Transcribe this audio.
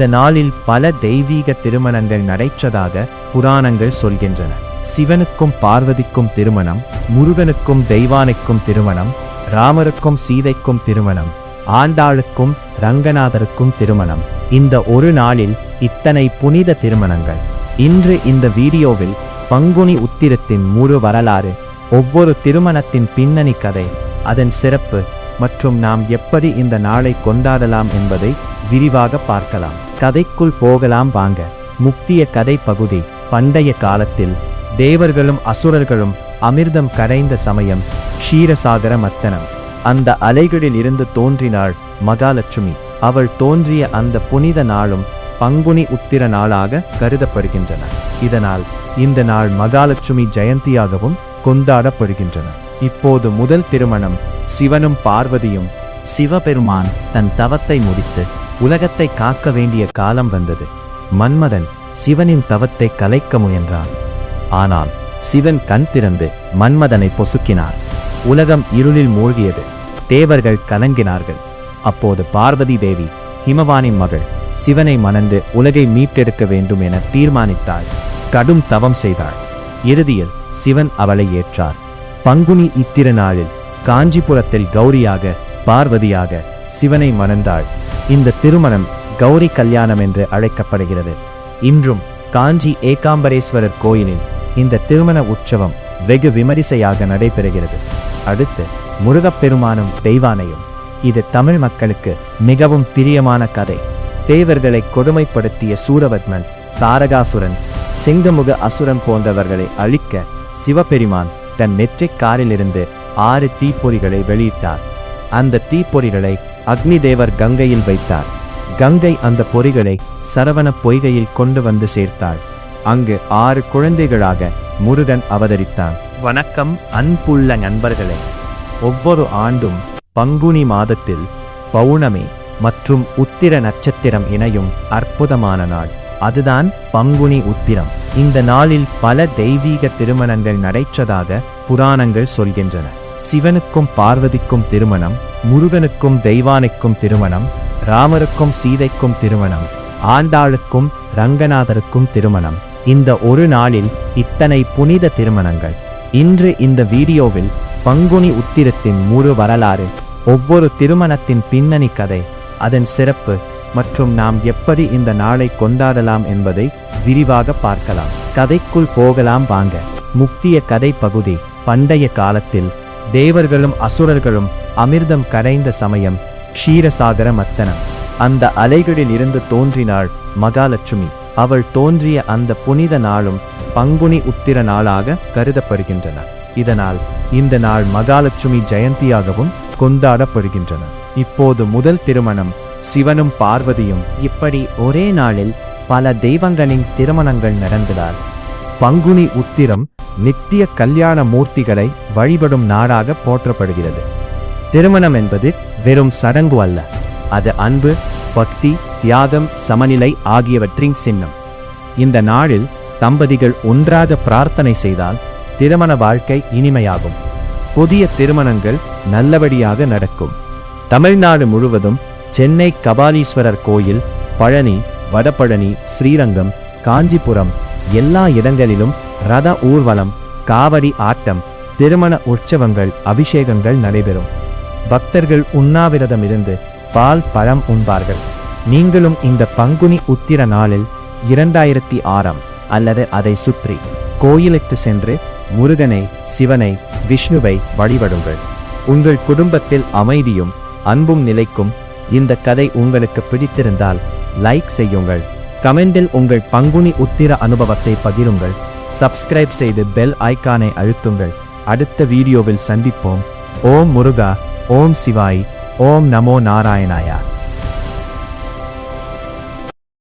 இந்த நாளில் பல தெய்வீக திருமணங்கள் நடைற்றதாக புராணங்கள் சொல்கின்றன. சிவனுக்கும் பார்வதிக்கும் திருமணம், முருகனுக்கும் தெய்வானைக்கும் திருமணம், ராமருக்கும் சீதைக்கும் திருமணம், ஆண்டாளுக்கும் ரங்கநாதருக்கும் திருமணம். இந்த ஒரு நாளில் இத்தனை புனித திருமணங்கள். இன்று இந்த வீடியோவில் பங்குனி உத்திரத்தின் முழு வரலாறு, ஒவ்வொரு திருமணத்தின் பின்னணி கதை, அதன் சிறப்பு மற்றும் நாம் எப்படி இந்த நாளை கொண்டாடலாம் என்பதை விரிவாக பார்க்கலாம். கதைக்குள் போகலாம் வாங்க. முக்கிய கதை பகுதி. பண்டைய காலத்தில் தேவர்களும் அசுரர்களும் அமிர்தம் கரைந்த சமயம் க்ஷீரசாகர மத்தனம். அந்த அலைகளில் இருந்து தோன்றினாள் மகாலட்சுமி. அவள் தோன்றிய அந்த புனித நாளும் பங்குனி உத்திர நாளாக கருதப்படுகின்றன. இதனால் இந்த நாள் மகாலட்சுமி ஜெயந்தியாகவும் கொண்டாடப்படுகின்றன. இப்போது முதல் திருமணம். சிவனும் பார்வதியும். சிவபெருமான் தன் தவத்தை முடித்து உலகத்தை காக்க வேண்டிய காலம் வந்தது. மன்மதன் சிவனின் தவத்தை கலைக்க முயன்றான். ஆனால் சிவன் கண் திறந்து மன்மதனை பொசுக்கினார். உலகம் இருளில் மூழ்கியது. தேவர்கள் கலங்கினார்கள். அப்போது பார்வதி தேவி, ஹிமவானின் மகள், சிவனை மணந்து உலகை மீட்டெடுக்க வேண்டும் என தீர்மானித்தாள். கடும் தவம் செய்தாள். இறுதியில் சிவன் அவளை ஏற்றார். பங்குனி இத்திர நாளில் காஞ்சிபுரத்தில் கௌரியாக, பார்வதியாக சிவனை மணந்தாள். இந்த திருமணம் கௌரி கல்யாணம் என்று அழைக்கப்படுகிறது. இன்றும் காஞ்சி ஏகாம்பரேஸ்வரர் கோயிலில் இந்த திருமண உற்சவம் வெகு விமரிசையாக நடைபெறுகிறது. அடுத்து முருகப்பெருமானும் தெய்வானையும். இது தமிழ் மக்களுக்கு மிகவும் பிரியமான கதை. தேவர்களை கொடுமைப்படுத்திய சூரபத்மன், தாரகாசுரன், சிங்கமுக அசுரன் போன்றவர்களை அழிக்க சிவபெருமான் தன் நெற்றிக்காரிலிருந்து 6 தீப்பொறிகளை வெளியிட்டார். அந்த தீப்பொறிகளை அக்னி தேவர் கங்கையில் வைத்தார். கங்கை அந்த பொறிகளை சரவண பொய்கையில் கொண்டு வந்து சேர்த்தாள். அங்கு 6 குழந்தைகளாக முருகன் அவதரித்தான். வணக்கம் அன்புள்ள நண்பர்களே. ஒவ்வொரு ஆண்டும் பங்குனி மாதத்தில் பௌர்ணமி மற்றும் உத்திர நட்சத்திரம் இணையும் அற்புதமான நாள். அதுதான் பங்குனி உத்திரம். இந்த நாளில் பல தெய்வீக திருமணங்கள் நடைற்றதாக புராணங்கள் சொல்கின்றன. சிவனுக்கும் பார்வதிக்கும் திருமணம், முருகனுக்கும் தெய்வானைக்கும் திருமணம், ராமருக்கும் சீதைக்கும் திருமணம், ஆண்டாளுக்கும் ரங்கநாதருக்கும் திருமணம். இந்த ஒரு நாளில் இத்தனை புனித திருமணங்கள். இன்று இந்த வீடியோவில் பங்குனி உத்திரத்தின் முழு வரலாறு, ஒவ்வொரு திருமணத்தின் பின்னணி கதை, அதன் சிறப்பு மற்றும் நாம் எப்படி இந்த நாளை கொண்டாடலாம் என்பதை விரிவாக பார்க்கலாம். கதைக்குள் போகலாம் வாங்க. முக்கிய கதை பகுதி. பண்டைய காலத்தில் தேவர்களும் அசுரர்களும் அமிர்தம் கரைந்த சமயம் க்ஷீரசாகர மத்தனம். அந்த அலைகளில் இருந்து தோன்றினாள் மகாலட்சுமி. அவள் தோன்றிய அந்த புனித நாளும் பங்குனி உத்திர நாளாக கருதப்படுகின்றன. இதனால் இந்த நாள் மகாலட்சுமி ஜெயந்தியாகவும் கொண்டாடப்படுகின்றன. இப்போது முதல் திருமணம். சிவனும் பார்வதியும். இப்படி ஒரே நாளில் பல தெய்வங்களின் திருமணங்கள் நடந்ததால் பங்குனி உத்திரம் நித்திய கல்யாண மூர்த்திகளை வழிபடும் நாடாக போற்றப்படுகிறது. திருமணம் என்பது வெறும் சடங்கு அல்ல. அது அன்பு, பக்தி, தியாகம், சமநிலை ஆகியவற்றின் சின்னம். இந்த நாளில் தம்பதிகள் ஒன்றாக பிரார்த்தனை செய்தால் திருமண வாழ்க்கை இனிமையாகும். புதிய திருமணங்கள் நல்லபடியாக நடக்கும். தமிழ்நாடு முழுவதும் சென்னை கபாலீஸ்வரர் கோயில், பழனி, வடபழனி, ஸ்ரீரங்கம், காஞ்சிபுரம் எல்லா இடங்களிலும் ரத ஊர்வலம், காவடி ஆட்டம், திருமண உற்சவங்கள், அபிஷேகங்கள் நடைபெறும். பக்தர்கள் உண்ணாவிரதம் இருந்து பால் பழம் உண்பார்கள். நீங்களும் இந்த பங்குனி உத்திர நாளில் 2006 அல்லது அதை சுற்றி கோயிலுக்கு சென்று முருகனை, சிவனை, விஷ்ணுவை வழிபடுங்கள். உங்கள் குடும்பத்தில் அமைதியும் அன்பும் நிலைக்கும். இந்த கதை உங்களுக்கு பிடித்திருந்தால் லைக் செய்யுங்கள். கமெண்டில் உங்கள் பங்குனி உத்திர அனுபவத்தை பகிருங்கள். சப்ஸ்கிரைப் செய்து பெல் ஐகானை அழுத்துங்கள். அடுத்த வீடியோவில் சந்திப்போம். ஓம் முருகா, ஓம் சிவாய், ஓம் நமோ நாராயணாயா.